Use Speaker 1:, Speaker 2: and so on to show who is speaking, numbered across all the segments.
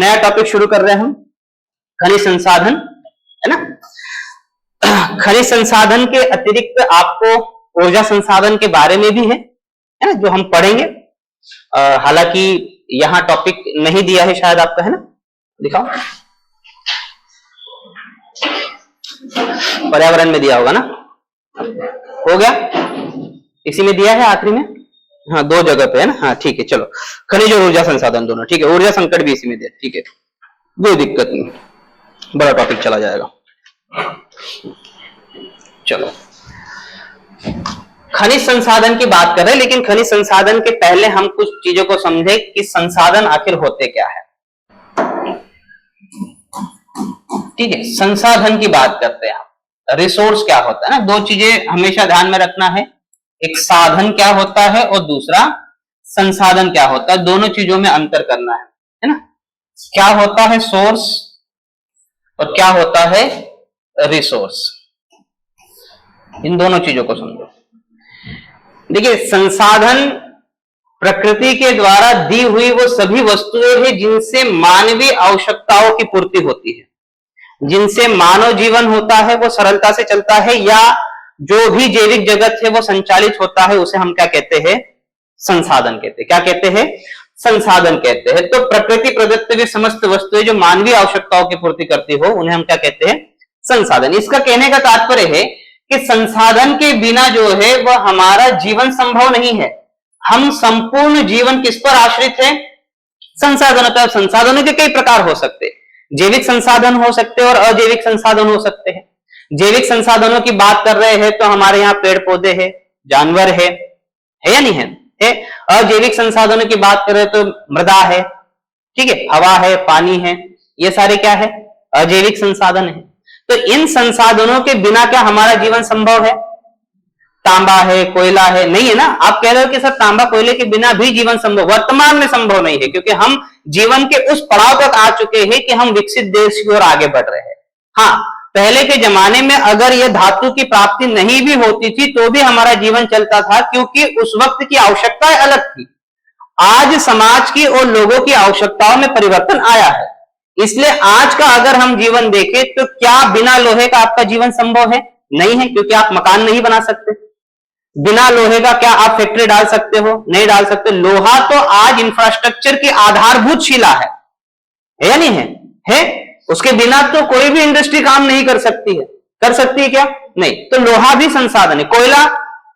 Speaker 1: नया टॉपिक शुरू कर रहे हैं हम, खनिज संसाधन, है ना। खनिज संसाधन के अतिरिक्त आपको ऊर्जा संसाधन के बारे में भी है ना, जो हम पढ़ेंगे। हालांकि यहाँ टॉपिक नहीं दिया है शायद आपका, है ना, दिखाओ, पर्यावरण में दिया होगा ना, हो गया, इसी में दिया है आखिरी में, हाँ 2 जगह पे है ना, हाँ ठीक है, चलो खनिज और ऊर्जा संसाधन दोनों, ठीक है, ऊर्जा संकट भी इसी में दिया, ठीक है, कोई दिक्कत नहीं, बड़ा टॉपिक चला जाएगा। चलो खनिज संसाधन की बात कर रहे हैं, लेकिन खनिज संसाधन के पहले हम कुछ चीजों को समझे कि संसाधन आखिर होते क्या है। ठीक है, संसाधन की बात करते हैं हम। रिसोर्स क्या होता है ना, 2 चीजें हमेशा ध्यान में रखना है, एक साधन क्या होता है और दूसरा संसाधन क्या होता है, दोनों चीजों में अंतर करना है ना। क्या होता है सोर्स और क्या होता है रिसोर्स, इन दोनों चीजों को समझो। देखिए, संसाधन प्रकृति के द्वारा दी हुई वो सभी वस्तुएं हैं जिनसे मानवीय आवश्यकताओं की पूर्ति होती है, जिनसे मानव जीवन होता है वो सरलता से चलता है, या जो भी जैविक जगत है वो संचालित होता है, उसे हम क्या कहते हैं, संसाधन कहते हैं। क्या कहते हैं, संसाधन कहते हैं। तो प्रकृति प्रदत्त हुई समस्त वस्तुएं जो मानवीय आवश्यकताओं की पूर्ति करती हो, उन्हें हम क्या कहते हैं, संसाधन। इसका कहने का तात्पर्य है कि संसाधन के बिना जो है वह हमारा जीवन संभव नहीं है। हम संपूर्ण जीवन किस पर आश्रित है, संसाधनों पर। संसाधनों के कई प्रकार हो सकते हैं, जैविक संसाधन हो सकते हैं और अजैविक संसाधन हो सकते हैं। जैविक संसाधनों की बात कर रहे हैं तो हमारे यहाँ पेड़ पौधे हैं, जानवर है या नहीं है, है। अजैविक संसाधनों की बात करें तो मृदा है, ठीक है, हवा है, पानी है, ये सारे क्या है, अजैविक संसाधन है। तो इन संसाधनों के बिना क्या हमारा जीवन संभव है, तांबा है, कोयला है, नहीं है ना। आप कह रहे हो कि सर तांबा कोयले के बिना भी जीवन संभव, वर्तमान में संभव नहीं है, क्योंकि हम जीवन के उस पड़ाव तक आ चुके हैं कि हम विकसित देश की ओर आगे बढ़ रहे हैं। हाँ, पहले के जमाने में अगर यह धातु की प्राप्ति नहीं भी होती थी तो भी हमारा जीवन चलता था, क्योंकि उस वक्त की आवश्यकताएं अलग थी। आज समाज की और लोगों की आवश्यकताओं में परिवर्तन आया है, इसलिए आज का अगर हम जीवन देखें तो क्या बिना लोहे का आपका जीवन संभव है, नहीं है, क्योंकि आप मकान नहीं बना सकते। बिना लोहे का क्या आप फैक्ट्री डाल सकते हो, नहीं डाल सकते। लोहा तो आज इंफ्रास्ट्रक्चर की आधारभूत शिला है या नहीं है, है? उसके बिना तो कोई भी इंडस्ट्री काम नहीं कर सकती है। कर सकती है क्या, नहीं। तो लोहा भी संसाधन है। कोयला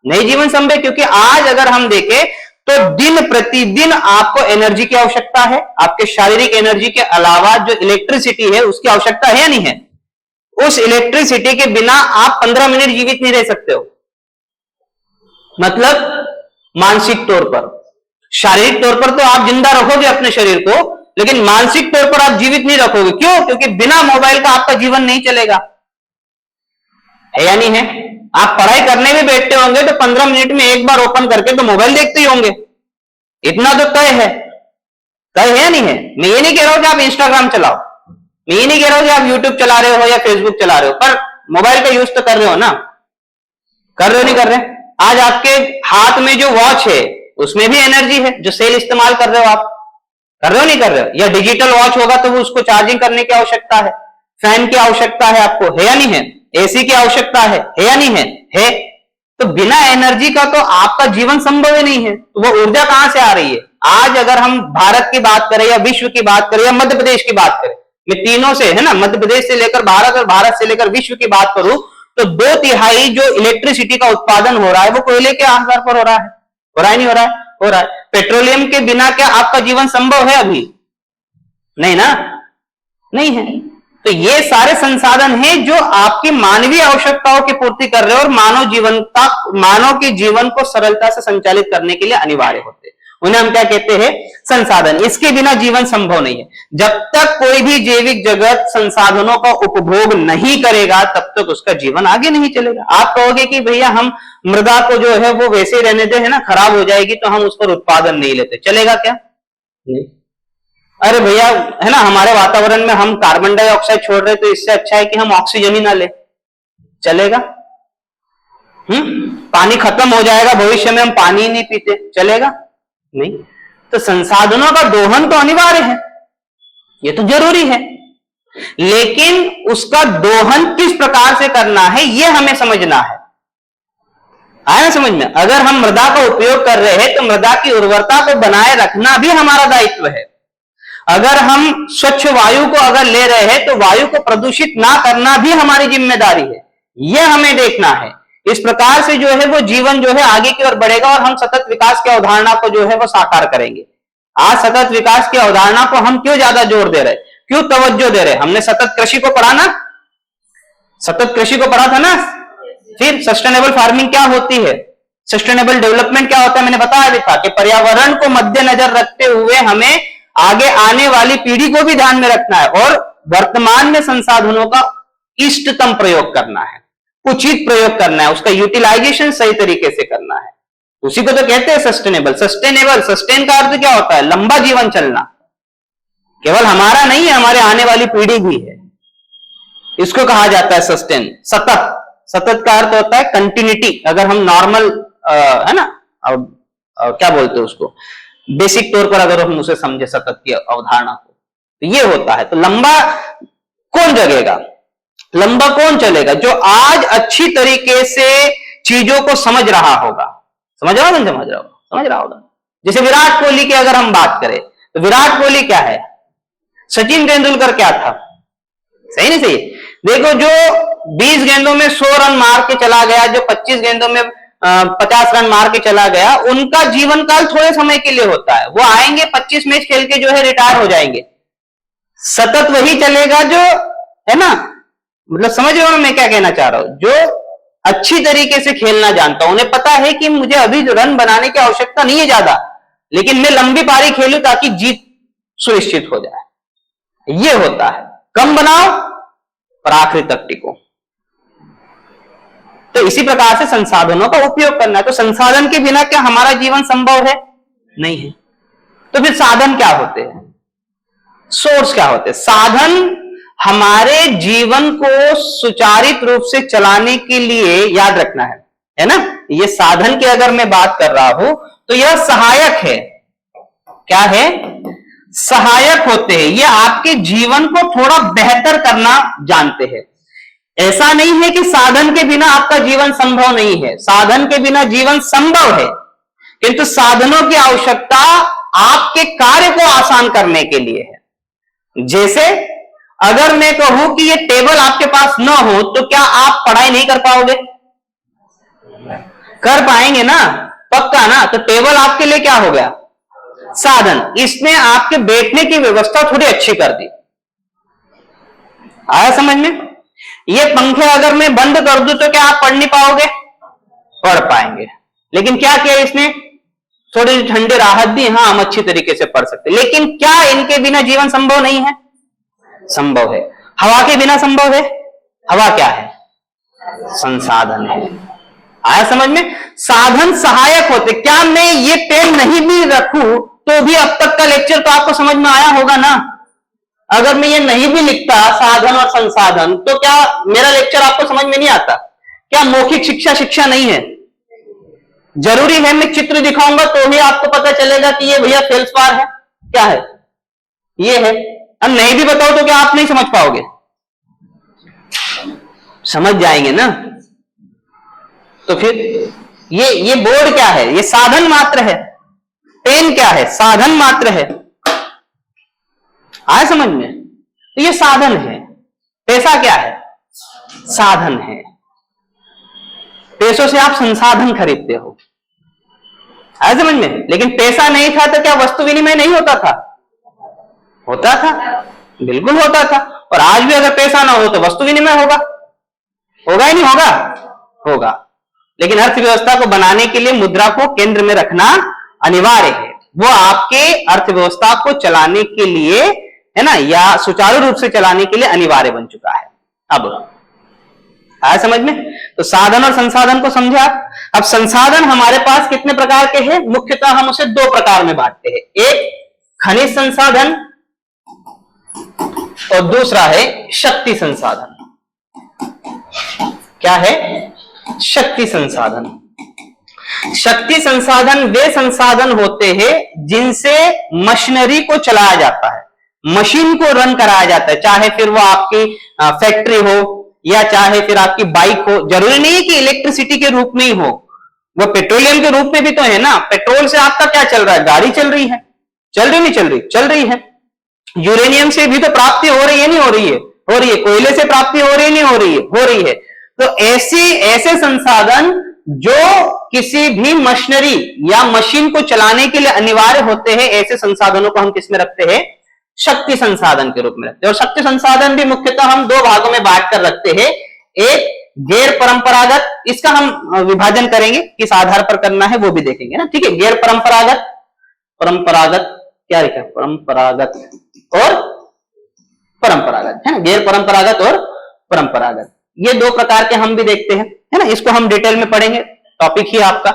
Speaker 1: नहीं जीवन संभव, क्योंकि आज अगर हम देखें तो दिन प्रतिदिन आपको एनर्जी की आवश्यकता है। आपके शारीरिक एनर्जी के अलावा जो इलेक्ट्रिसिटी है उसकी आवश्यकता है या नहीं है। उस इलेक्ट्रिसिटी के बिना आप 15 मिनट जीवित नहीं रह सकते हो। मतलब मानसिक तौर पर, शारीरिक तौर पर तो आप जिंदा रखोगे अपने शरीर को, लेकिन मानसिक तौर पर आप जीवित नहीं रखोगे। क्यों, क्योंकि बिना मोबाइल का आपका जीवन नहीं चलेगा, है या नहीं है। आप पढ़ाई करने भी बैठते होंगे तो 15 मिनट में एक बार ओपन करके तो मोबाइल देखते ही होंगे, इतना तो तय है, तय है या नहीं है। मैं ये नहीं कह रहा हूं कि आप इंस्टाग्राम चलाओ, मैं ये नहीं कह रहा हूं कि आप यूट्यूब चला रहे हो या फेसबुक चला रहे हो, पर मोबाइल का यूज तो कर रहे हो ना, कर रहे हो नहीं कर रहे। आज आपके हाथ में जो वॉच है उसमें भी एनर्जी है, जो सेल इस्तेमाल कर रहे हो आप, कर रहे हो नहीं कर रहे हो। या डिजिटल वॉच होगा तो वो उसको चार्जिंग करने की आवश्यकता है, फैन की आवश्यकता है आपको, है या नहीं है, एसी की आवश्यकता है या नहीं है, है। तो बिना एनर्जी का तो आपका जीवन संभव ही नहीं है। तो वो ऊर्जा कहां से आ रही है। आज अगर हम भारत की बात करें या विश्व की बात करें या मध्य प्रदेश की बात करें, मैं तीनों से, है ना, मध्य प्रदेश से लेकर भारत और भारत से लेकर विश्व की बात करूं तो 2/3 जो इलेक्ट्रिसिटी का उत्पादन हो रहा है वो कोयले के आधार पर हो रहा है। हो रहा है नहीं हो रहा है, हो रहा है। पेट्रोलियम के बिना क्या आपका जीवन संभव है अभी, नहीं ना, नहीं है। तो ये सारे संसाधन हैं जो आपकी मानवीय आवश्यकताओं की पूर्ति कर रहे हैं और मानव के जीवन को सरलता से संचालित करने के लिए अनिवार्य होते हैं। उन्हें हम क्या कहते हैं, संसाधन। इसके बिना जीवन संभव नहीं है। जब तक कोई भी जैविक जगत संसाधनों का उपभोग नहीं करेगा तब तक उसका जीवन आगे नहीं चलेगा। आप कहोगे कि भैया हम मृदा को जो है वो वैसे रहने दे, है ना, खराब हो जाएगी तो हम उस पर उत्पादन नहीं लेते, चलेगा क्या, नहीं। अरे भैया, है ना, हमारे वातावरण में हम कार्बन डाइऑक्साइड छोड़ रहे तो इससे अच्छा है कि हम ऑक्सीजन ही ना ले, चलेगा। पानी खत्म हो जाएगा भविष्य में, हम पानी ही नहीं पीते, चलेगा नहीं। तो संसाधनों का दोहन तो अनिवार्य है, ये तो जरूरी है, लेकिन उसका दोहन किस प्रकार से करना है ये हमें समझना है। आया समझ में? अगर हम मृदा का उपयोग कर रहे हैं तो मृदा की उर्वरता को बनाए रखना भी हमारा दायित्व है। अगर हम स्वच्छ वायु को अगर ले रहे हैं तो वायु को प्रदूषित ना करना भी हमारी जिम्मेदारी है, यह हमें देखना है। इस प्रकार से जो है वो जीवन जो है आगे की ओर बढ़ेगा और हम सतत विकास की अवधारणा को जो है वो साकार करेंगे। आज सतत विकास की अवधारणा को हम क्यों ज्यादा जोर दे रहे, क्यों तवज्जो दे रहे? हमने सतत कृषि को पढ़ा ना, सतत कृषि को पढ़ा था ना। फिर सस्टेनेबल फार्मिंग क्या होती है, सस्टेनेबल डेवलपमेंट क्या होता है, मैंने बताया भी था कि पर्यावरण को मद्देनजर रखते हुए हमें आगे आने वाली पीढ़ी को भी ध्यान में रखना है और वर्तमान में संसाधनों का इष्टतम प्रयोग करना है, उचित प्रयोग करना है, उसका यूटिलाइजेशन सही तरीके से करना है। उसी को तो कहते हैं सस्टेनेबल। सस्टेनेबल, सस्टेन का अर्थ क्या होता है? लंबा जीवन चलना। केवल हमारा नहीं है, हमारे आने वाली पीढ़ी भी है, इसको कहा जाता है सस्टेन। सतत, सतत का अर्थ होता है कंटिन्यूटी। अगर हम नॉर्मल है ना, क्या बोलते हैं उसको, बेसिक तौर पर अगर हम उसे समझे सतत की अवधारणा को, तो ये होता है। तो लंबा कौन जगेगा, लंबा कौन चलेगा? जो आज अच्छी तरीके से चीजों को समझ रहा होगा। समझ रहा होगा, समझ रहा होगा, समझ रहा होगा। जैसे विराट कोहली की अगर हम बात करें तो विराट कोहली क्या है, सचिन तेंदुलकर क्या था? सही नहीं सही? देखो, जो 20 गेंदों में 100 रन मार के चला गया, जो 25 गेंदों में 50 रन मार के चला गया, उनका जीवन काल थोड़े समय के लिए होता है। वो आएंगे 25 मैच खेल के जो है रिटायर हो जाएंगे। सतत वही चलेगा जो है ना, मतलब समझ रहे हो मैं क्या कहना चाह रहा हूं, जो अच्छी तरीके से खेलना जानता हूं, उन्हें पता है कि मुझे अभी रन बनाने की आवश्यकता नहीं है ज्यादा, लेकिन मैं लंबी पारी खेलूं ताकि जीत सुनिश्चित हो जाए। ये होता है, कम बनाओ और आखिरी तक टिको। तो इसी प्रकार से संसाधनों का उपयोग करना है। तो संसाधन के बिना क्या हमारा जीवन संभव है? नहीं है। तो फिर साधन क्या होते हैं, सोर्स क्या होते हैं? साधन हमारे जीवन को सुचारित रूप से चलाने के लिए याद रखना है ना। ये साधन की अगर मैं बात कर रहा हूं तो यह सहायक है। क्या है? सहायक होते हैं। ये आपके जीवन को थोड़ा बेहतर करना जानते हैं। ऐसा नहीं है कि साधन के बिना आपका जीवन संभव नहीं है, साधन के बिना जीवन संभव है, किंतु साधनों की आवश्यकता आपके कार्य को आसान करने के लिए है। जैसे अगर मैं कहूं कि ये टेबल आपके पास ना हो तो क्या आप पढ़ाई नहीं कर पाओगे? कर पाएंगे ना, पक्का ना। तो टेबल आपके लिए क्या हो गया? साधन। इसने आपके बैठने की व्यवस्था थोड़ी अच्छी कर दी। आया समझ में? ये पंखे अगर मैं बंद कर दूं तो क्या आप पढ़ नहीं पाओगे? पढ़ पाएंगे। लेकिन क्या किया इसने? थोड़ी ठंडी राहत दी, हाँ हम अच्छी तरीके से पढ़ सकते। लेकिन क्या इनके बिना जीवन संभव नहीं है? संभव है। हवा के बिना संभव है? हवा क्या है? संसाधन है। आया समझ में? साधन सहायक होते। क्या मैं ये पेन नहीं भी रखूं तो भी अब तक का लेक्चर तो आपको समझ में आया होगा ना? अगर मैं ये नहीं भी लिखता साधन और संसाधन तो क्या मेरा लेक्चर आपको समझ में नहीं आता? क्या मौखिक शिक्षा शिक्षा नहीं है? जरूरी है मैं चित्र दिखाऊंगा तो ही आपको पता चलेगा कि ये भैया फेल्सपार है, क्या है, ये है। अब नहीं भी बताओ तो क्या आप नहीं समझ पाओगे? समझ जाएंगे ना। तो फिर ये बोर्ड क्या है? ये साधन मात्र है। पेन क्या है? साधन मात्र है। आया समझ में? तो ये साधन है। पैसा क्या है? साधन है। पैसों से आप संसाधन खरीदते हो। आया समझ में? लेकिन पैसा नहीं था तो क्या वस्तु विनिमय नहीं होता था? होता था, बिल्कुल होता था। और आज भी अगर पैसा ना हो तो वस्तु विनिमय होगा? होगा ही नहीं होगा? होगा। लेकिन अर्थव्यवस्था को बनाने के लिए मुद्रा को केंद्र में रखना अनिवार्य है। वो आपके अर्थव्यवस्था को चलाने के लिए है ना, या सुचारू रूप से चलाने के लिए अनिवार्य बन चुका है। अब आया समझ में? तो साधन और संसाधन को समझा। अब संसाधन हमारे पास कितने प्रकार के हैं? मुख्यतः हम उसे दो प्रकार में बांटते हैं। एक खनिज संसाधन और दूसरा है शक्ति संसाधन। क्या है? शक्ति संसाधन। शक्ति संसाधन वे संसाधन होते हैं जिनसे मशीनरी को चलाया जाता है। मशीन को रन कराया जाता है, चाहे फिर वो आपकी फैक्ट्री हो या चाहे फिर आपकी बाइक हो। जरूरी नहीं है कि इलेक्ट्रिसिटी के रूप में ही हो, वो पेट्रोलियम के रूप में भी तो है ना। पेट्रोल से आपका क्या चल रहा है, गाड़ी चल रही है, चल रही नहीं चल रही, चल रही है। यूरेनियम से भी तो प्राप्ति हो रही है, नहीं हो रही है, हो रही है। कोयले से प्राप्ति हो रही है, नहीं हो रही है, हो रही है। तो ऐसे संसाधन जो किसी भी मशीनरी या मशीन को चलाने के लिए अनिवार्य होते हैं, ऐसे संसाधनों को हम किसमें रखते हैं, शक्ति संसाधन के रूप में रखते हैं। और शक्ति संसाधन भी मुख्यतः हम दो भागों में बांट कर रखते हैं। एक गैर परंपरागत, इसका हम विभाजन करेंगे, किस आधार पर करना है वो भी देखेंगे ना, ठीक है। गैर परंपरागत, परंपरागत क्या लिखा है, परंपरागत और परंपरागत है ना, गैर परंपरागत और परंपरागत, ये दो प्रकार के हम भी देखते हैं, है ना। इसको हम डिटेल में पढ़ेंगे, टॉपिक ही आपका।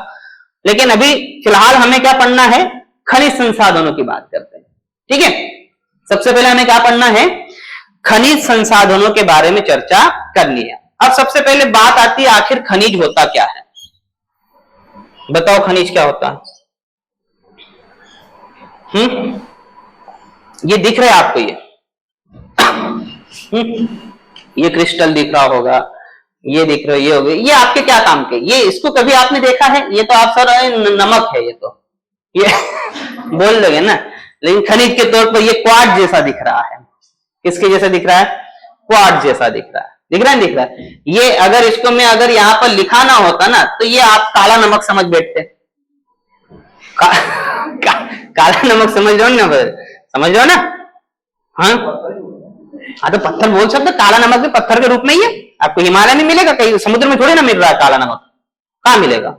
Speaker 1: लेकिन अभी फिलहाल हमें क्या पढ़ना है, खनिज संसाधनों की बात करते हैं, ठीक है। सबसे पहले हमें क्या पढ़ना है, खनिज संसाधनों के बारे में चर्चा करनी है। अब सबसे पहले बात आती है, आखिर खनिज होता क्या है, बताओ खनिज क्या होता है। ये दिख रहा है आपको, ये क्रिस्टल दिख रहा होगा, ये दिख रहा है, ये हो गया, ये आपके क्या काम के, ये इसको कभी आपने देखा है, ये तो आप सर नमक है, ये तो ये बोल दोगे ना, लेकिन खनिज के तौर पर ये क्वार्ट्ज जैसा दिख रहा है। किसके जैसा दिख रहा है, क्वार्ट्ज जैसा दिख रहा है, दिख रहा है, दिख रहा है। ये अगर इसको मैं अगर यहां पर लिखा ना होता ना, तो ये आप काला नमक समझ बैठते, काला नमक समझ लो ना, समझ लो ना। हाँ तो पत्थर बोल सकते, काला नमक भी पत्थर के रूप में ही है। आपको हिमालय में मिलेगा, कहीं समुद्र में थोड़ी ना मिल रहा है काला नमक, कहां मिलेगा,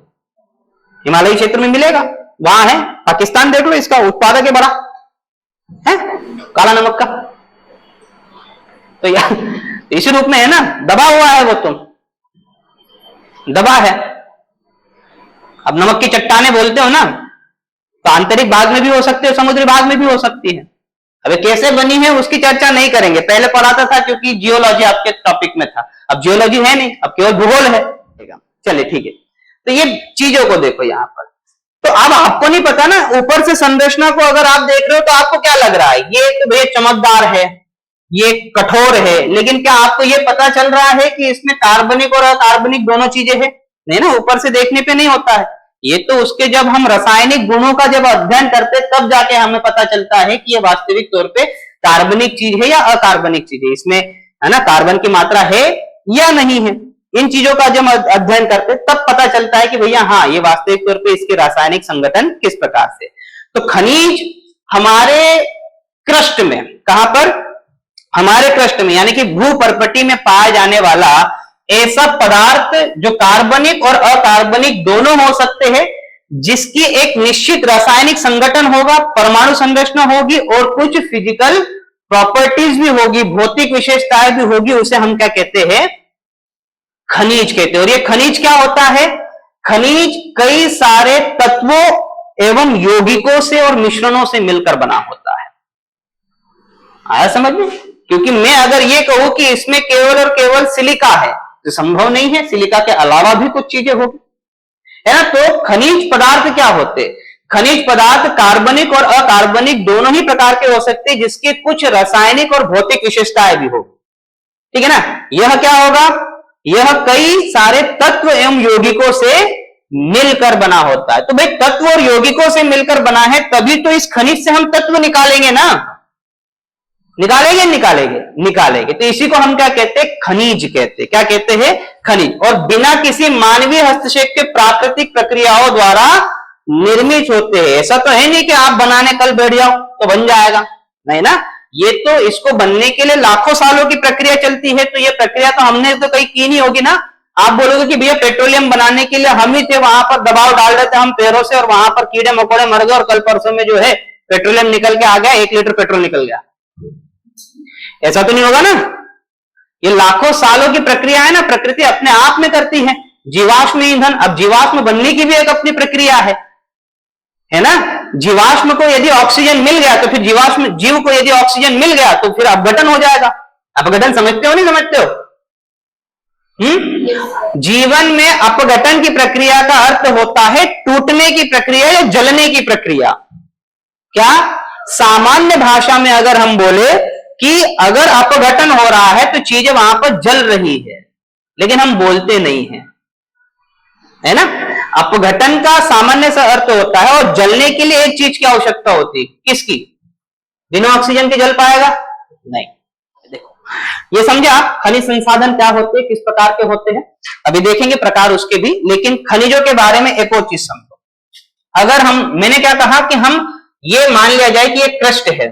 Speaker 1: हिमालयी क्षेत्र में मिलेगा, वहां है। पाकिस्तान देख लो, इसका उत्पादक है बड़ा, है काला नमक का। तो यार इसी रूप में है ना, दबा हुआ है वो, तुम दबा है। अब नमक की चट्टाने बोलते हो ना, तो आंतरिक भाग में भी हो सकते हो, समुद्री भाग में भी हो सकती है। अब कैसे बनी है उसकी चर्चा नहीं करेंगे, पहले पढ़ाता था क्योंकि जियोलॉजी आपके टॉपिक में था, अब जियोलॉजी है नहीं, अब केवल भूगोल है। चलिए ठीक है, तो ये चीजों को देखो यहां पर। तो अब आपको नहीं पता ना, ऊपर से संरचना को अगर आप देख रहे हो तो आपको क्या लग रहा है, ये चमकदार है, ये कठोर है, लेकिन क्या आपको ये पता चल रहा है कि इसमें कार्बनिक और अकार्बनिक दोनों चीजें हैं? नहीं ना, ऊपर से देखने पे नहीं होता है। ये तो उसके जब हम रासायनिक गुणों का जब अध्ययन करते तब जाके हमें पता चलता है कि ये वास्तविक तौर पे कार्बनिक चीज है या अकार्बनिक चीज है, इसमें है ना कार्बन की मात्रा है या नहीं है। इन चीजों का जब अध्ययन करते तब पता चलता है कि भैया हाँ, ये वास्तविक तौर पे इसके रासायनिक संगठन किस प्रकार से। तो खनिज हमारे क्रस्ट में, कहां पर, हमारे क्रस्ट में, यानी कि भूपर्पटी में पाया जाने वाला ऐसा पदार्थ जो कार्बनिक और अकार्बनिक दोनों हो सकते हैं, जिसकी एक निश्चित रासायनिक संगठन होगा, परमाणु संरचना होगी और कुछ फिजिकल प्रॉपर्टीज भी होगी, भौतिक विशेषताएं भी होगी, उसे हम क्या कहते हैं, खनिज कहते हैं। और ये खनिज क्या होता है, खनिज कई सारे तत्वों एवं यौगिकों से और मिश्रणों से मिलकर बना होता है। आया समझ में? क्योंकि मैं अगर ये कहूं कि इसमें केवल और केवल सिलिका है तो संभव नहीं है, सिलिका के अलावा भी कुछ चीजें होगी, है ना। तो खनिज पदार्थ क्या होते, खनिज पदार्थ कार्बनिक और अकार्बनिक दोनों ही प्रकार के हो सकते हैं, जिसके कुछ रासायनिक और भौतिक विशेषताएं भी हो, ठीक है ना। यह क्या होगा, यह कई सारे तत्व एवं यौगिकों से मिलकर बना होता है। तो भाई तत्व और यौगिकों से मिलकर बना है, तभी तो इस खनिज से हम तत्व निकालेंगे ना, निकालेंगे निकालेंगे। तो इसी को हम क्या कहते हैं, खनिज कहते हैं। क्या कहते हैं, खनिज। और बिना किसी मानवीय हस्तक्षेप के प्राकृतिक प्रक्रियाओं द्वारा निर्मित होते हैं। ऐसा तो है नहीं कि आप बनाने कल बैठ जाओ तो बन जाएगा, नहीं ना। ये तो इसको बनने के लिए लाखों सालों की प्रक्रिया चलती है। तो ये प्रक्रिया तो हमने तो कहीं की नहीं होगी ना। आप बोलोगे कि भैया पेट्रोलियम बनाने के लिए हम ही थे वहां पर दबाव डाल रहे थे हम पैरों से, और वहां पर कीड़े मकोड़े मर गए और कल परसों में जो है पेट्रोलियम निकल के आ गया, 1 लीटर पेट्रोल निकल गया। ऐसा तो नहीं होगा ना। ये लाखों सालों की प्रक्रिया है ना, प्रकृति अपने आप में करती है। जीवाश्म ईंधन, अब जीवाश्म बनने की भी एक अपनी प्रक्रिया है ना। जीवाश्म को यदि ऑक्सीजन मिल गया तो फिर जीव को यदि ऑक्सीजन मिल गया तो फिर अपघटन हो जाएगा। अपघटन समझते हो नहीं समझते हो? जीवन में अपघटन की प्रक्रिया का अर्थ होता है टूटने की प्रक्रिया या जलने की प्रक्रिया। क्या सामान्य भाषा में अगर हम बोले कि अगर अपघटन हो रहा है तो चीजें वहां पर जल रही है, लेकिन हम बोलते नहीं है, है ना। अपघटन का सामान्य सा अर्थ होता है, और जलने के लिए एक चीज की आवश्यकता होती है, किसकी? बिना ऑक्सीजन के जल पाएगा नहीं। देखो ये समझे आप, खनिज संसाधन क्या होते हैं, किस प्रकार के होते हैं, अभी देखेंगे प्रकार उसके भी। लेकिन खनिजों के बारे में एक और चीज समझो। अगर मैंने क्या कहा कि हम ये मान लिया जाए कि एक क्रस्ट है,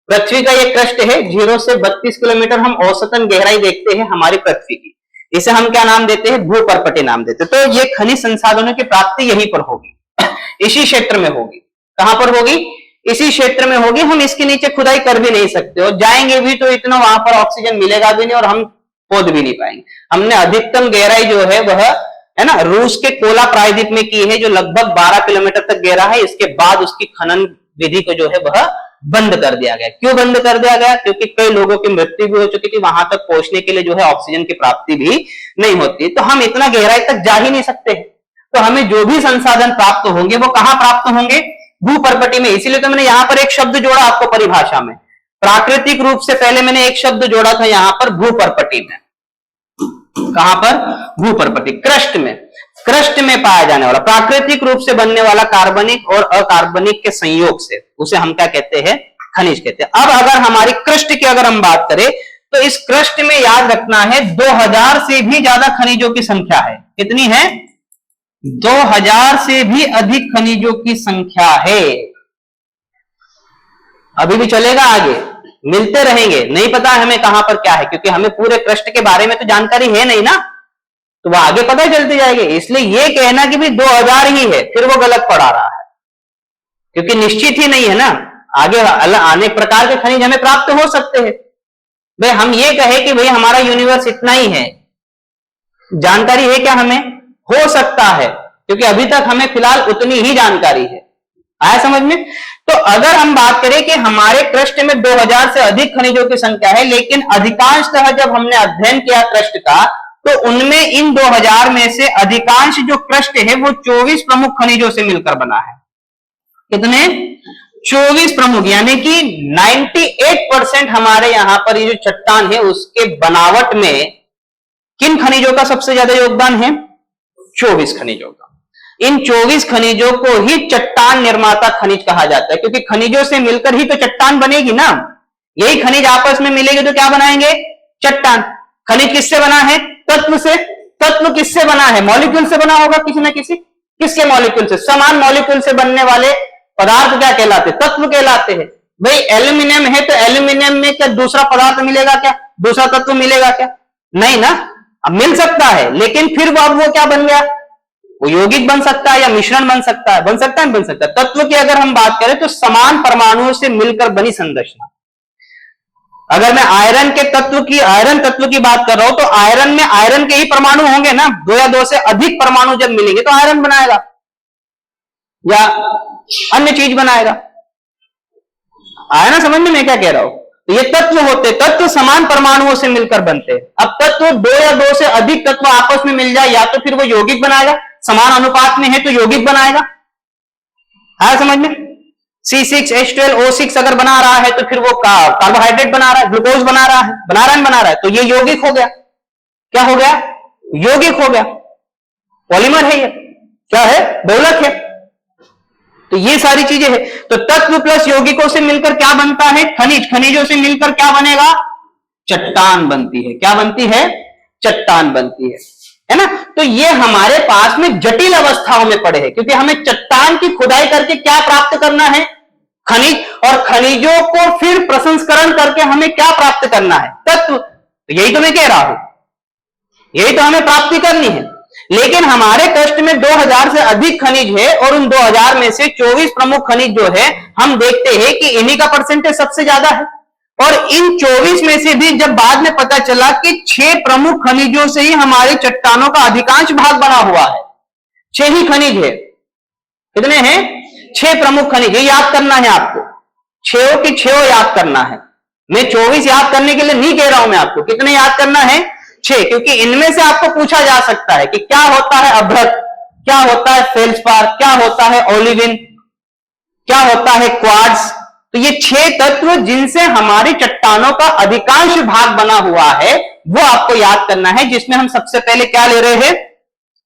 Speaker 1: पृथ्वी का ये क्रस्ट है, 0 से 32 किलोमीटर हम औसतन गहराई देखते हैं हमारी पृथ्वी की, इसे हम क्या नाम देते हैं? भूपर्पटी नाम देते हैं। तो ये खनिज संसाधनों की प्राप्ति यहीं पर होगी, इसी क्षेत्र में होगी। कहां पर होगी? इसी क्षेत्र में होगी। हम इसके नीचे खुदाई कर भी नहीं सकते, और जाएंगे भी तो इतना वहां पर ऑक्सीजन मिलेगा भी नहीं, और हम खोद भी नहीं पाएंगे। हमने अधिकतम गहराई जो है वह, है ना, रूस के कोला प्रायद्वीप में की है, जो लगभग 12 किलोमीटर तक गहरा है। इसके बाद उसकी खनन विधि को जो है वह बंद कर दिया गया। क्यों बंद कर दिया गया? क्योंकि कई लोगों की मृत्यु भी हो चुकी थी, वहां तक पहुंचने के लिए जो है ऑक्सीजन की प्राप्ति भी नहीं होती, तो हम इतना गहराई तक जा ही नहीं सकते। तो हमें जो भी संसाधन प्राप्त होंगे वो कहां प्राप्त होंगे? भूपर्पटी में। इसीलिए तो मैंने यहां पर एक शब्द जोड़ा आपको परिभाषा में, प्राकृतिक रूप से पहले मैंने एक शब्द जोड़ा था यहां पर भूपर्पटी में। कहां पर? भूपर्पटी, क्रस्ट में। क्रस्ट में पाया जाने वाला, प्राकृतिक रूप से बनने वाला कार्बनिक और अकार्बनिक के संयोग से, उसे हम क्या कहते हैं? खनिज कहते हैं। अब अगर हमारी क्रस्ट की अगर हम बात करें तो इस क्रस्ट में याद रखना है 2000 से भी ज्यादा खनिजों की संख्या है। कितनी है? 2000 से भी अधिक खनिजों की संख्या है। अभी भी चलेगा, आगे मिलते रहेंगे। नहीं पता है हमें कहां पर क्या है, क्योंकि हमें पूरे क्रस्ट के बारे में तो जानकारी है नहीं ना, तो वह आगे पता चलती जाएगी। इसलिए यह कहना कि भी 2000 ही है, फिर वो गलत पड़ा रहा है, क्योंकि निश्चित ही नहीं है ना। आगे अनेक प्रकार के खनिज हमें प्राप्त हो सकते हैं। भाई हम ये कहे कि भाई हमारा यूनिवर्स इतना ही है, जानकारी है क्या हमें? हो सकता है, क्योंकि अभी तक हमें फिलहाल उतनी ही जानकारी है। आया समझ में? तो अगर हम बात करें कि हमारे क्रस्ट में 2000 से अधिक खनिजों की संख्या है, लेकिन अधिकांशतः जब हमने अध्ययन किया क्रस्ट का, तो उनमें इन 2000 में से अधिकांश जो क्रस्ट है वो 24 प्रमुख खनिजों से मिलकर बना है। कितने? 24 प्रमुख, यानी कि 98% हमारे यहां पर ये जो चट्टान है उसके बनावट में किन खनिजों का सबसे ज्यादा योगदान है? 24 खनिजों का। इन 24 खनिजों को ही चट्टान निर्माता खनिज कहा जाता है, क्योंकि खनिजों से मिलकर ही तो चट्टान बनेगी ना। यही खनिज आपस में मिलेंगे तो क्या बनाएंगे? चट्टान। खनिज किससे बना है? तत्व से। तत्व किससे बना है? मॉलिक्यूल से बना होगा किसी न किसी। किसके मॉलिक्यूल से? समान मॉलिक्यूल से बनने वाले पदार्थ क्या कहलाते? तत्व कहलाते हैं। भाई एल्यूमिनियम है तो एल्यूमिनियम में क्या दूसरा पदार्थ मिलेगा क्या? दूसरा तत्व मिलेगा क्या? नहीं ना। अब मिल सकता है, लेकिन फिर वो क्या बन गया? वो यौगिक बन सकता है या मिश्रण बन सकता है। बन सकता है, बन सकता है। तत्व की अगर हम बात करें तो समान परमाणुओं से मिलकर बनी संरचना। अगर मैं आयरन तत्व की बात कर रहा हूं तो आयरन में आयरन के ही परमाणु होंगे ना। 2 या 2 से अधिक परमाणु जब मिलेंगे तो आयरन बनाएगा या अन्य चीज बनाएगा। आया ना समझ में मैं क्या कह रहा हूं? तो ये तत्व होते, तत्व समान परमाणुओं से मिलकर बनते हैं। अब तत्व 2 या 2 से अधिक तत्व आपस में मिल जाए, या तो फिर वो यौगिक बनाएगा, समान अनुपात में है तो यौगिक बनाएगा। आया समझ में? C6H12O6 अगर बना रहा है तो फिर वो कार्बोहाइड्रेट बना रहा है, ग्लूकोज बना रहा है, तो ये यौगिक हो गया। क्या हो गया? यौगिक हो गया। पॉलीमर है, ये क्या है? बहुलक है। तो ये सारी चीजें हैं। तो तत्व प्लस यौगिकों से मिलकर क्या बनता है? खनिज। खनिजों से मिलकर क्या बनेगा? चट्टान बनती है। क्या बनती है? चट्टान बनती है ना। तो ये हमारे पास में जटिल अवस्थाओं में पड़े हैं, क्योंकि हमें चट्टान की खुदाई करके क्या प्राप्त करना है? खनिज। और खनिजों को फिर प्रसंस्करण करके हमें क्या प्राप्त करना है? तत्व। तो यही तो मैं कह रहा हूं, यही तो हमें प्राप्ति करनी है। लेकिन हमारे क्रस्ट में 2000 से अधिक खनिज है, और उन 2000 में से 24 प्रमुख खनिज जो है हम देखते हैं कि इन्हीं का परसेंटेज सबसे ज्यादा है। और इन 24 में से भी जब बाद में पता चला कि 6 प्रमुख खनिजों से ही हमारी चट्टानों का अधिकांश भाग बना हुआ है। 6 ही खनिज है। कितने हैं? 6 प्रमुख खनिज। ये याद करना है आपको, 6 की 6 याद करना है। मैं 24 याद करने के लिए नहीं कह रहा हूं मैं आपको। कितने याद करना है? 6, क्योंकि इनमें से आपको पूछा जा सकता है कि क्या होता है अभ्रक, क्या होता है फेल्सपार, क्या होता है ओलिविन, क्या होता है क्वार्ट्ज, तो ये 6 तत्व जिनसे हमारी चट्टानों का अधिकांश भाग बना हुआ है वो आपको याद करना है, जिसमें हम सबसे पहले क्या ले रहे हैं,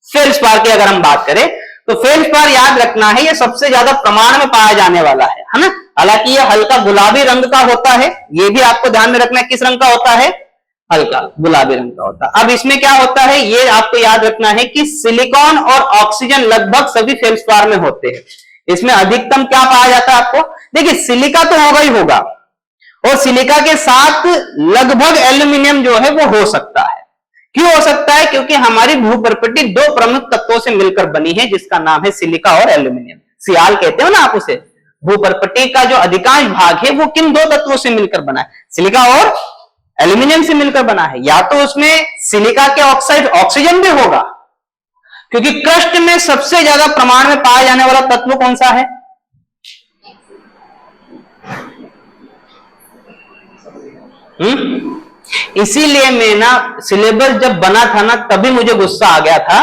Speaker 1: फेल्सपार की अगर हम बात करें तो फेल्सपार याद रखना है, ये सबसे ज्यादा प्रमाण में पाया जाने वाला है ना। हालांकि ये हल्का गुलाबी रंग का होता है, ये भी आपको ध्यान में रखना है, किस रंग का होता है, हल्का गुलाबी रंग का होता है। अब इसमें क्या होता है ये आपको याद रखना है कि सिलिकॉन और ऑक्सीजन लगभग सभी फेल्सपार में होते हैं। इसमें अधिकतम क्या पाया जाता है आपको, देखिए सिलिका तो होगा ही होगा, और सिलिका के साथ लगभग एल्यूमिनियम जो है वो हो सकता है। क्यों हो सकता है, क्योंकि हमारी भूप्रकृति 2 प्रमुख तत्वों से मिलकर बनी है, जिसका नाम है सिलिका और एल्यूमिनियम। सियाल कहते हो ना आप उसे। भूप्रकृति का जो अधिकांश भाग है वो किन 2 तत्वों से मिलकर बना है, सिलिका और एल्यूमिनियम से मिलकर बना है। या तो उसमें सिलिका के ऑक्साइड ऑक्सीजन भी होगा, क्योंकि क्रस्ट में सबसे ज्यादा प्रमाण में पाया जाने वाला तत्व कौन सा है, इसीलिए मैं ना सिलेबस जब बना था ना तभी मुझे गुस्सा आ गया था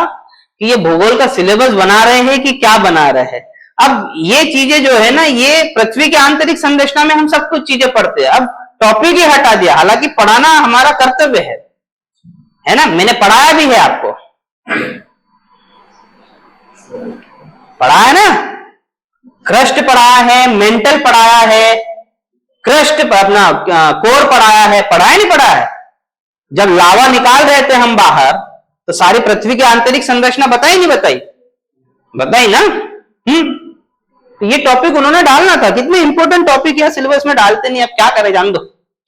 Speaker 1: कि ये भूगोल का सिलेबस बना रहे हैं कि क्या बना रहे हैं। अब ये चीजें जो है ना, ये पृथ्वी की आंतरिक संरचना में हम सब कुछ चीजें पढ़ते हैं, अब टॉपिक ही हटा दिया। हालांकि पढ़ाना हमारा कर्तव्य है ना, मैंने पढ़ाया भी है आपको, पढ़ाया ना, क्रस्ट पढ़ाया है, मेंटल पढ़ाया है, क्रस्ट अपना कोर पढ़ाया है, पढ़ाया नहीं पढ़ाया है। जब लावा निकाल रहे थे हम बाहर तो सारी पृथ्वी की आंतरिक संरचना बताई नहीं बताई, बताई ना। तो ये टॉपिक उन्होंने डालना था, कितने इंपॉर्टेंट टॉपिक है, सिलेबस में डालते नहीं, अब क्या करें, जान दो।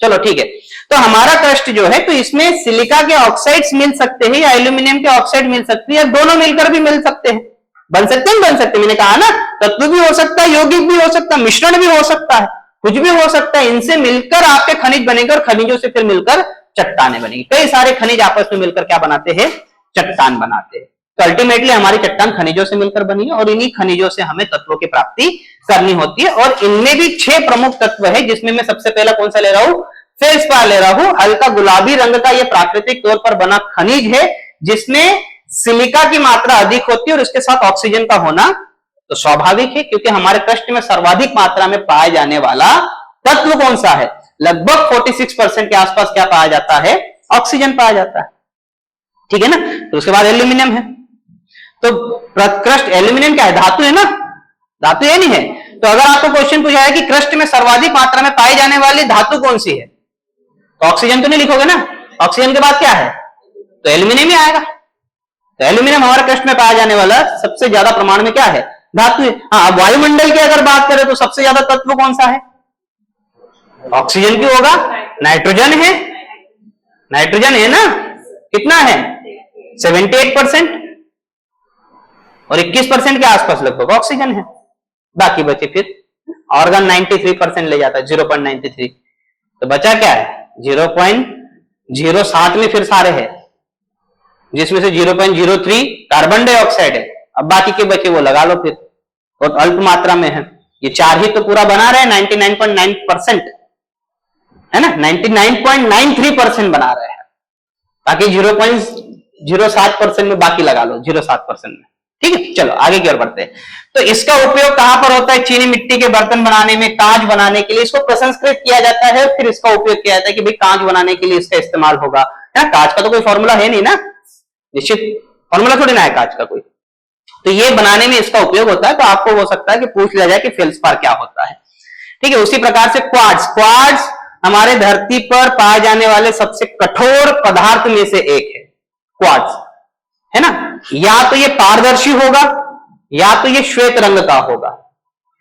Speaker 1: चलो ठीक है, तो हमारा क्रस्ट जो है, तो इसमें सिलिका के ऑक्साइड्स मिल सकते हैं या एल्यूमिनियम के ऑक्साइड मिल सकते हैं, या दोनों मिलकर भी मिल सकते हैं, बन सकते हैं, बन सकते हैं। मैंने कहा ना, तत्व भी हो सकता है, यौगिक भी हो सकता है, मिश्रण भी हो सकता है, कुछ भी हो सकता है। इनसे मिलकर आपके खनिज बनेंगे और खनिजों से फिर मिलकर चट्टाने बनेंगी। कई सारे खनिज आपस में मिलकर क्या बनाते हैं, चट्टान बनाते हैं। तो अल्टीमेटली हमारी चट्टान खनिजों से मिलकर बनी है और इन्हीं खनिजों से हमें तत्वों की प्राप्ति करनी होती है। और इनमें भी 6 प्रमुख तत्व है, जिसमें मैं सबसे पहला कौन सा ले रहा हूं, फेल्सपार ले रहा हूं। हल्का गुलाबी रंग का यह प्राकृतिक तौर पर बना खनिज है, जिसमें सिलिका की मात्रा अधिक होती है और इसके साथ ऑक्सीजन का होना तो स्वाभाविक है, क्योंकि हमारे क्रस्ट में सर्वाधिक मात्रा में पाया जाने वाला तत्व कौन सा है, लगभग 46% के आसपास क्या पाया जाता है, ऑक्सीजन पाया जाता है, ठीक है ना। तो उसके बाद एल्यूमिनियम है, तो क्रस्ट एल्यूमिनियम क्या है, धातु है ना, धातु ये नहीं है। तो अगर आपको क्वेश्चन पूछा है कि क्रस्ट में सर्वाधिक मात्रा में पाई जाने वाली धातु कौन सी है, तो ऑक्सीजन तो नहीं लिखोगे ना, ऑक्सीजन के बाद क्या है, तो एल्यूमिनियम ही आएगा। तो एल्यूमिनियम हमारे क्रस्ट में पाया जाने वाला सबसे ज्यादा प्रमाण में क्या है, धातु है। हाँ, वायुमंडल की अगर बात करें तो सबसे ज्यादा तत्व कौन सा है, ऑक्सीजन भी होगा, नाइट्रोजन है, नाइट्रोजन है ना, कितना है 78% और 21% के आसपास लगभग ऑक्सीजन है। बाकी बचे फिर ऑर्गन 93% ले जाता है, 0.93। तो बचा क्या है, 0.07 में फिर सारे हैं, जिसमें से 0.03 कार्बन डाइऑक्साइड है। अब बाकी के बचे वो लगा लो फिर, और अल्प मात्रा में है। ये 4 ही तो पूरा बना रहे हैं, 99.9% है ना, 99.93% बना रहे हैं, बाकी 0.07% में बाकी लगा लो, 0.7% में, ठीक है। चलो आगे की ओर बढ़ते हैं। तो इसका उपयोग कहां पर होता है, चीनी मिट्टी के बर्तन बनाने में, कांच बनाने के लिए इसको प्रसंस्कृत किया जाता है, फिर इसका उपयोग किया जाता है कि भाई कांच बनाने के लिए इसका इस्तेमाल होगा, है ना। कांच का तो कोई फॉर्मूला है नहीं ना, निश्चित फॉर्मूला थोड़ी ना है कांच का कोई, तो ये बनाने में इसका उपयोग होता है। तो आपको हो सकता है कि पूछ लिया जाए कि फेल्सपार क्या होता है, ठीक है। उसी प्रकार से क्वार्ट्ज, क्वार्ट्ज हमारे धरती पर पाए जाने वाले सबसे कठोर पदार्थ में से एक है क्वार्ट्ज, है ना। या तो ये पारदर्शी होगा या तो ये श्वेत रंग का होगा,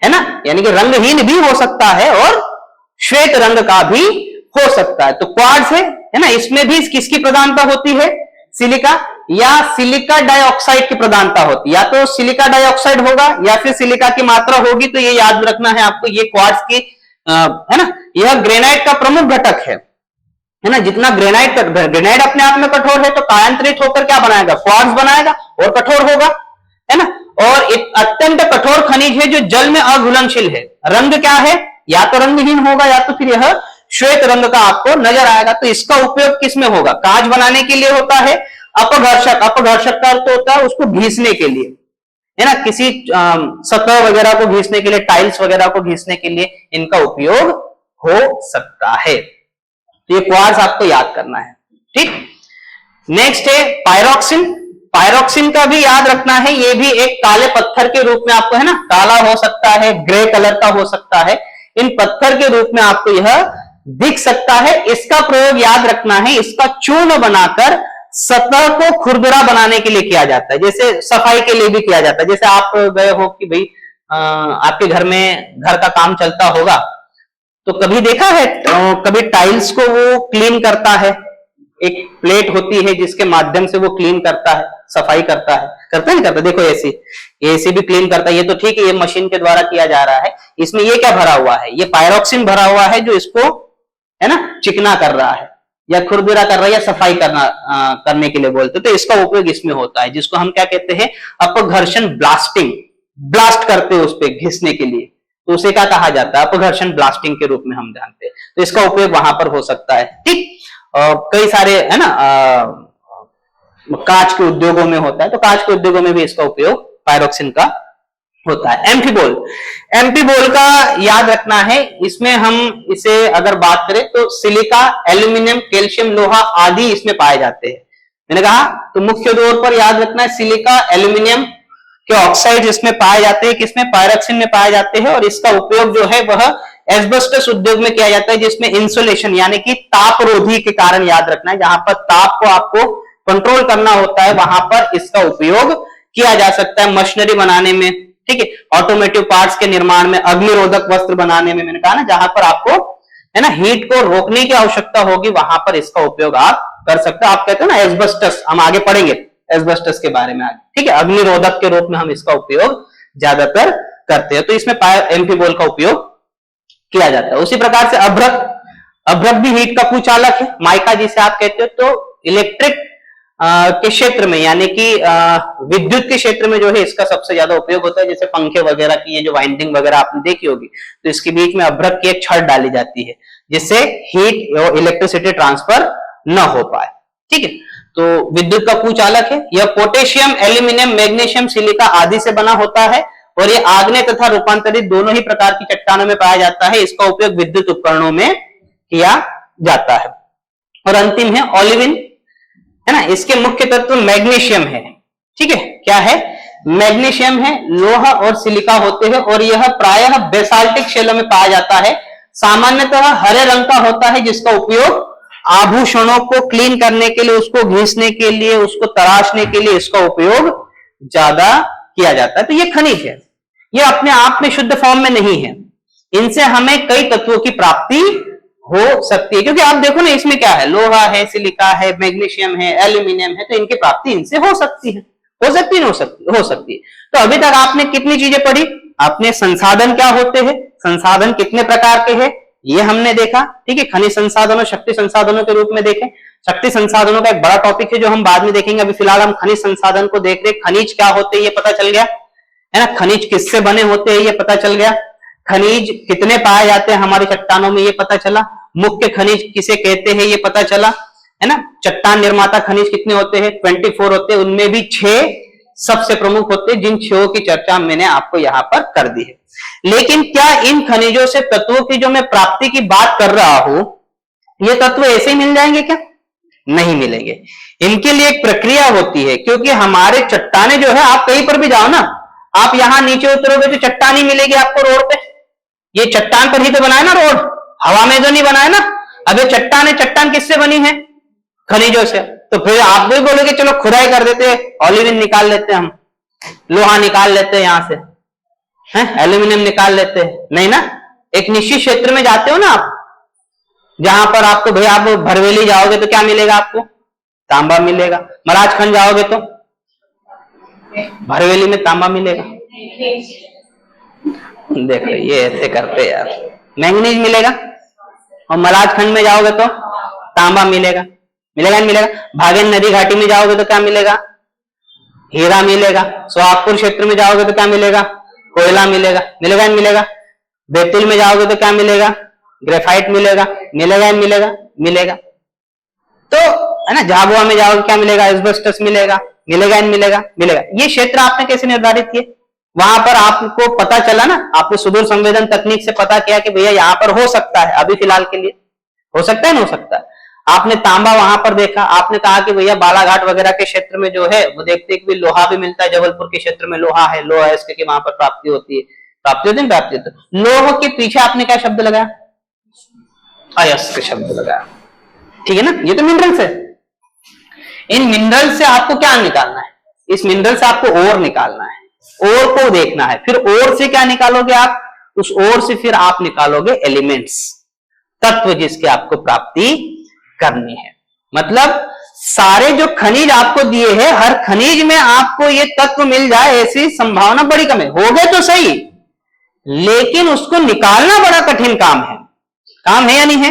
Speaker 1: है ना, यानी कि रंगहीन भी हो सकता है और श्वेत रंग का भी हो सकता है। तो क्वार्ट्ज है ना, इसमें भी किसकी प्रधानता होती है, सिलिका या सिलिका डाइऑक्साइड की प्रधानता होती है। या तो सिलिका डाइऑक्साइड होगा या फिर सिलिका की मात्रा होगी। तो ये याद रखना है आपको, ये क्वार्ट्ज की है ना, यह ग्रेनाइट का प्रमुख घटक है ना। जितना ग्रेनाइट अपने आप में कठोर है, तो कायांतरित होकर क्या बनाएगा, क्वार्ट्ज बनाएगा और कठोर होगा, है ना। और एक अत्यंत कठोर खनिज है जो जल में अघुलनशील है। रंग क्या है, या तो रंगहीन होगा या तो फिर यह श्वेत रंग का आपको नजर आएगा। तो इसका उपयोग किसमें होगा, कांच बनाने के लिए होता है। अपघर्षक, अपघर्षक का अर्थ होता है उसको घिसने के लिए, है ना, किसी सतह वगैरह को घिसने के लिए, टाइल्स वगैरह को घिसने के लिए इनका उपयोग हो सकता है। तो ये क्वार्ट्ज आपको याद करना है, ठीक। नेक्स्ट है पायरोक्सिन। पायरोक्सिन का भी याद रखना है, ये भी एक काले पत्थर के रूप में आपको, है ना, काला हो सकता है, ग्रे कलर का हो सकता है, इन पत्थर के रूप में आपको यह दिख सकता है। इसका प्रयोग याद रखना है, इसका चूर्ण बनाकर सतह को खुरदुरा बनाने के लिए किया जाता है, जैसे सफाई के लिए भी किया जाता है। जैसे आप गए हो कि भाई आपके घर में घर का काम चलता होगा, तो कभी देखा है कभी टाइल्स को वो क्लीन करता है, एक प्लेट होती है जिसके माध्यम से वो क्लीन करता है, सफाई करता है, करता नहीं करता? देखो एसी भी क्लीन करता है। ये तो ठीक है, ये मशीन के द्वारा किया जा रहा है। इसमें ये क्या भरा हुआ है? ये पायरोक्सिन भरा हुआ है, जो इसको, है ना, चिकना कर रहा है या खुरदुरा कर रहा है या सफाई करने के लिए बोलते, तो इसका उपयोग इसमें होता है, जिसको हम क्या कहते हैं? अपघर्षण ब्लास्टिंग। ब्लास्ट करते हैं उस पर घिसने के लिए, तो उसे क्या कहा जाता है? अपघर्षण ब्लास्टिंग के रूप में हम जानते हैं। तो इसका उपयोग वहां पर हो सकता है, ठीक। कई सारे, है ना, कांच के उद्योगों में होता है, तो कांच के उद्योगों में भी इसका उपयोग पायरोक्सिन का होता है। एम्फीबोल। एम्फीबोल का याद रखना है, इसमें हम इसे अगर बात करें तो सिलिका, एल्यूमिनियम, कैल्शियम, लोहा आदि इसमें पाए जाते हैं। मैंने कहा तो मुख्य तौर पर याद रखना है, सिलिका, एल्यूमिनियम के ऑक्साइड इसमें पाए जाते हैं, किसमें? पायरोक्सिन में पाए जाते हैं। और इसका उपयोग जो है वह एस्बेस्टस उद्योग में किया जाता है, जिसमें इंसुलेशन यानी कि तापरोधी के कारण, याद रखना है, जहां पर ताप को आपको कंट्रोल करना होता है वहां पर इसका उपयोग किया जा सकता है। मशीनरी बनाने में, ठीक है, ऑटोमेटिव पार्ट्स के निर्माण में, अग्निरोधक वस्त्र बनाने में, मैंने कहा ना, जहां पर आपको, है ना, हीट को रोकने की आवश्यकता होगी वहां पर इसका उपयोग आप कर सकते हो। आप कहते हो ना एस्बेस्टस, हम आगे पढ़ेंगे एस्बेस्टस के बारे में आगे, ठीक है। अग्निरोधक के रूप में हम इसका उपयोग ज्यादातर करते हैं, तो इसमें एम्फीबोल का उपयोग किया जाता है। उसी प्रकार से अभ्रक। अभ्रक भी हीट का कुचालक है, माइका जिसे आप कहते हो। तो इलेक्ट्रिक के क्षेत्र में, यानी कि विद्युत के क्षेत्र में जो है इसका सबसे ज्यादा उपयोग होता है। जैसे पंखे वगैरह की ये जो वाइंडिंग वगैरह आपने देखी होगी, तो इसके बीच में अभ्रक की एक छड़ डाली जाती है, जिससे हीट और इलेक्ट्रिसिटी ट्रांसफर न हो पाए, ठीक है। तो विद्युत का कुचालक है। यह पोटेशियम, एल्यूमिनियम, मैग्नीशियम, सिलिका आदि से बना होता है और ये आग्नेय तथा रूपांतरित दोनों ही प्रकार की चट्टानों में पाया जाता है। इसका उपयोग विद्युत उपकरणों में किया जाता है। और अंतिम है ओलिविन, है ना। इसके मुख्य तत्व मैग्नीशियम है, ठीक है। क्या है? मैग्नीशियम है। लोहा और सिलिका होते हैं और यह प्रायः बेसाल्टिक शैलों में पाया जाता है। सामान्यतः हरे रंग का होता है, जिसका उपयोग आभूषणों को क्लीन करने के लिए, उसको घिसने के लिए, उसको तराशने के लिए इसका उपयोग ज्यादा किया जाता है। तो ये खनिज है, ये अपने आप में शुद्ध फॉर्म में नहीं है, इनसे हमें कई तत्वों की प्राप्ति हो सकती है। क्योंकि आप देखो ना, इसमें क्या है? लोहा है, सिलिका है, मैग्नीशियम है, एल्यूमिनियम है, तो इनकी प्राप्ति इनसे हो सकती है, हो सकती है, हो सकती है। तो अभी तक आपने कितनी चीजें पढ़ी? आपने संसाधन क्या होते हैं, संसाधन कितने प्रकार के हैं, ये हमने देखा, ठीक है। खनिज संसाधनों, शक्ति संसाधनों के रूप में देखें। शक्ति संसाधनों का एक बड़ा टॉपिक है जो हम बाद में देखेंगे। अभी फिलहाल हम खनिज संसाधन को देख रहे। खनिज क्या होते हैं ये पता चल गया, है ना। खनिज किससे बने होते हैं ये पता चल गया। खनिज कितने पाए जाते हैं हमारी चट्टानों में ये पता चला। मुख्य खनिज किसे कहते हैं ये पता चला, है ना। चट्टान निर्माता खनिज कितने होते हैं? 24 होते हैं, उनमें भी 6 सबसे प्रमुख होते हैं, जिन 6 की चर्चा मैंने आपको यहां पर कर दी है। लेकिन क्या इन खनिजों से तत्वों की जो मैं प्राप्ति की बात कर रहा हूं, ये तत्व ऐसे ही मिल जाएंगे क्या? नहीं मिलेंगे। इनके लिए एक प्रक्रिया होती है, क्योंकि हमारे चट्टाने जो है, आप कहीं पर भी जाओ ना, आप यहां नीचे उतरोगे तो चट्टान ही मिलेगी आपको रोड पे। ये चट्टान पर ही तो बनाया ना रोड, हवा में तो नहीं बनाया ना। अब ये चट्टान है, चट्टान किससे बनी है? खनिजों से। तो फिर आप भी बोलोगे चलो खुदाई कर देते हैं, ओलिविन निकाल लेते हैं, हम लोहा निकाल लेते हैं यहां से, हैं, एल्यूमिनियम निकाल लेते हैं, नहीं ना। एक निश्चित क्षेत्र में जाते हो ना आप, जहां पर आपको, भाई आप भरवेली जाओगे तो क्या मिलेगा आपको? तांबा मिलेगा। महाराजखंड जाओगे तो भरवेली में तांबा मिलेगा। देखो ये ऐसे करते यार, मैंगनीज मिलेगा। और महाराजखंड में जाओगे तो तांबा मिलेगा, मिलेगा नहीं मिलेगा। भागेन नदी घाटी में जाओगे तो क्या मिलेगा? हीरा मिलेगा। सोहागपुर क्षेत्र में जाओगे तो क्या मिलेगा? कोयला मिलेगा, मिलेगा नहीं मिलेगा। बैतूल में जाओगे तो क्या मिलेगा? ग्रेफाइट मिलेगा, मिलेगा नहीं मिलेगा, मिलेगा। तो है ना, झाबुआ में जाओगे क्या मिलेगा? एस्बेस्टस मिलेगा, मिलेगा इन मिलेगा मिलेगा। ये क्षेत्र आपने कैसे निर्धारित किए? वहां पर आपको पता चला ना, आपने सुदूर संवेदन तकनीक से पता किया कि भैया यहाँ पर हो सकता है, अभी फिलहाल के लिए हो सकता है ना, हो सकता है। आपने तांबा वहां पर देखा, आपने कहा कि भैया बालाघाट वगैरह के क्षेत्र में जो है वो देखते हैं कि लोहा भी मिलता है, जबलपुर के क्षेत्र में लोहा है, लोहा है इसके वहां पर प्राप्ति होती है, प्राप्ति होती है प्राप्ति होती है। लोह के पीछे आपने क्या शब्द लगाया? अयस्क शब्द लगाया, ठीक है ना। ये तो मिनरल्स है। इन मिनरल से आपको क्या निकालना है? इस मिनरल से आपको ओर निकालना है, ओर को देखना है। फिर ओर से क्या निकालोगे आप? उस ओर से फिर आप निकालोगे एलिमेंट्स, तत्व जिसके आपको प्राप्ति करनी है। मतलब सारे जो खनिज आपको दिए हैं, हर खनिज में आपको ये तत्व मिल जाए ऐसी संभावना बड़ी कम है। हो गए तो सही, लेकिन उसको निकालना बड़ा कठिन काम है। काम है या नहीं है?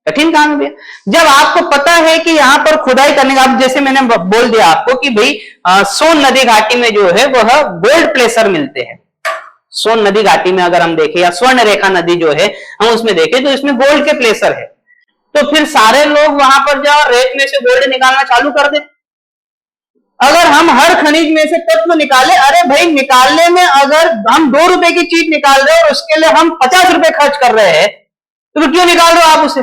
Speaker 1: कठिन काम है। जब आपको पता है कि यहां पर खुदाई करने का, जैसे मैंने बोल दिया आपको कि भाई सोन नदी घाटी में जो है वह गोल्ड प्लेसर मिलते हैं। सोन नदी घाटी में अगर हम देखें, या स्वर्ण रेखा नदी जो है हम उसमें देखें, तो इसमें गोल्ड के प्लेसर है। तो फिर सारे लोग वहां पर जाओ रेत में से गोल्ड निकालना चालू कर दे। अगर हम हर खनिज में से तत्व निकाले, अरे भाई निकालने में अगर हम 2 रुपए की चीज निकाल रहे हैं और उसके लिए हम 50 रुपए खर्च कर रहे हैं, तो क्यों निकाल रहे हो आप उसे?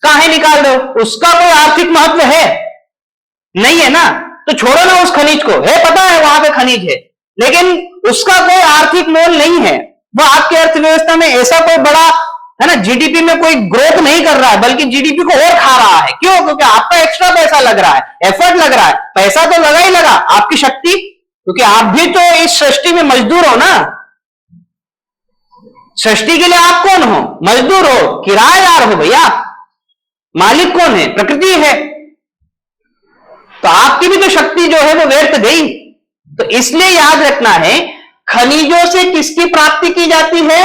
Speaker 1: काहे निकाल रहे हो? उसका कोई आर्थिक महत्व है नहीं है ना, तो छोड़ो ना उस खनिज को। है पता है वहां पे खनिज है, लेकिन उसका कोई आर्थिक मोल नहीं है। वो आपकी अर्थव्यवस्था में ऐसा कोई बड़ा है ना, जीडीपी में कोई ग्रोथ नहीं कर रहा है, बल्कि जीडीपी को और खा रहा है। क्यों? क्योंकि आपका एक्स्ट्रा पैसा लग रहा है, एफर्ट लग रहा है। पैसा तो लगा ही लगा, आपकी शक्ति, क्योंकि आप भी तो इस सृष्टि में मजदूर हो ना। सृष्टि के लिए आप कौन हो? मजदूर हो, किराएदार हो भैया। मालिक कौन है? प्रकृति है। तो आपकी भी तो शक्ति जो है वो व्यर्थ गई। तो इसलिए याद रखना है, खनिजों से किसकी प्राप्ति की जाती है?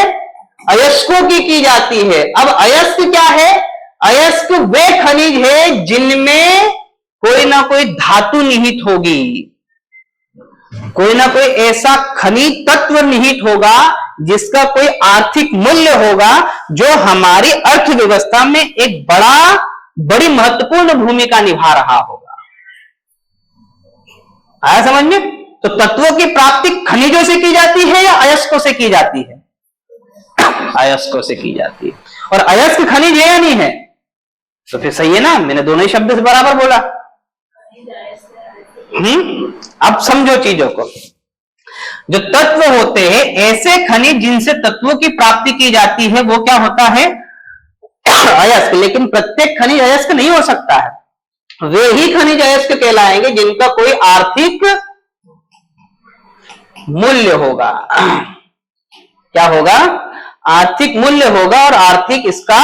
Speaker 1: अयस्कों की जाती है। अब अयस्क क्या है? अयस्क वे खनिज है जिनमें कोई ना कोई धातु निहित होगी, कोई ना कोई ऐसा खनिज तत्व निहित होगा जिसका कोई आर्थिक मूल्य होगा, जो हमारी अर्थव्यवस्था में एक बड़ी महत्वपूर्ण भूमिका निभा रहा होगा। आया समझ में? तो तत्वों की प्राप्ति खनिजों से की जाती है या अयस्कों से की जाती है? अयस्कों से की जाती है। और अयस्क खनिज है या नहीं है? तो फिर सही है ना, मैंने दोनों ही शब्द से बराबर बोला। अब समझो चीजों को। जो तत्व होते हैं, ऐसे खनिज जिनसे तत्वों की प्राप्ति की जाती है, वो क्या होता है? अयस्क। लेकिन प्रत्येक खनिज अयस्क नहीं हो सकता है। वे ही खनिज अयस्क कहलाएंगे जिनका कोई आर्थिक मूल्य होगा। क्या होगा? आर्थिक मूल्य होगा और आर्थिक इसका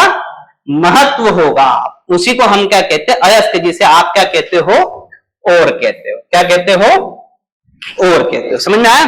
Speaker 1: महत्व होगा। उसी को हम क्या कहते हैं? अयस्क। जिसे आप क्या कहते हो? और कहते हो। क्या कहते हो? और कहते हो। समझ में आया?